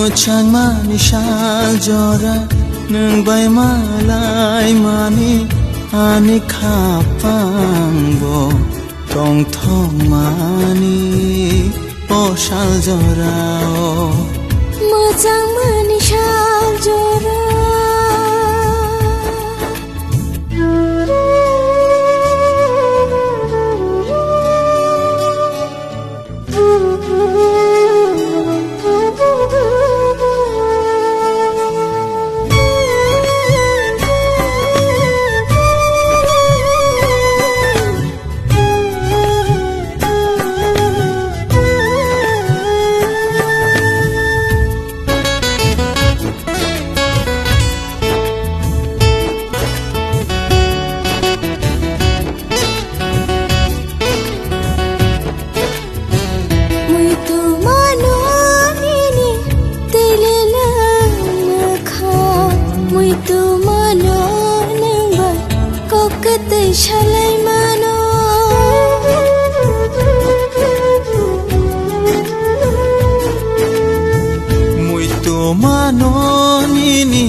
मोचां मानि साल जरा नों बाय मालाय मानि आनि खापांबो टं थं मानि ओ साल जरा मोजां मानि साल जरा Shalaimano Muito manonini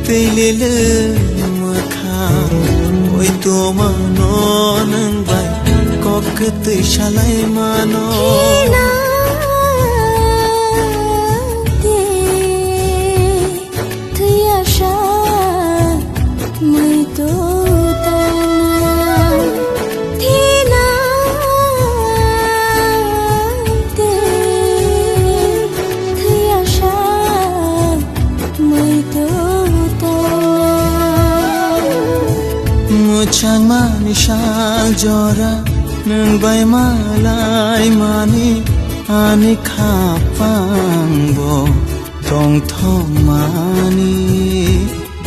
Telele makha Muito manonan bai Kokte shalaimano Mochaं mani sal jora nang bai malai mani ani khapangbo tong thong mani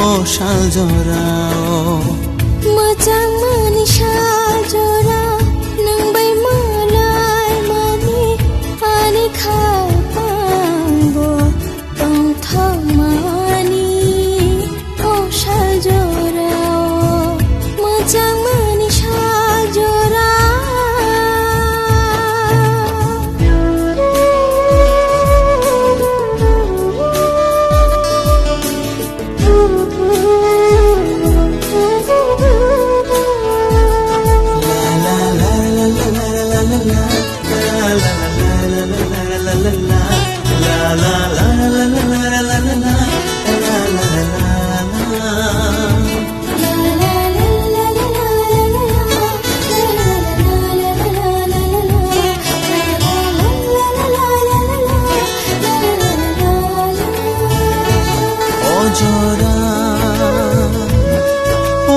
o sal jora Mochaं mani sal jora nang bai malai mani ani khapangbo tong thong mani o sal jora Mochaं mani sal jora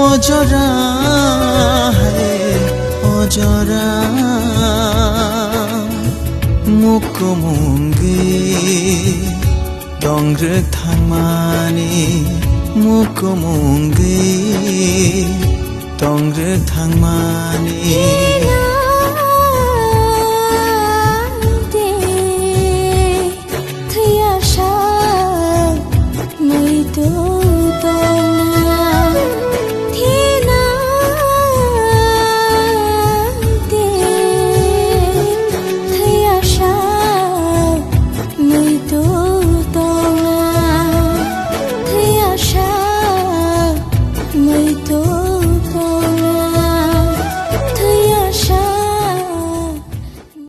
Ojora hai ojora mukomungi dongre thangmani mukomungi dongre thangmani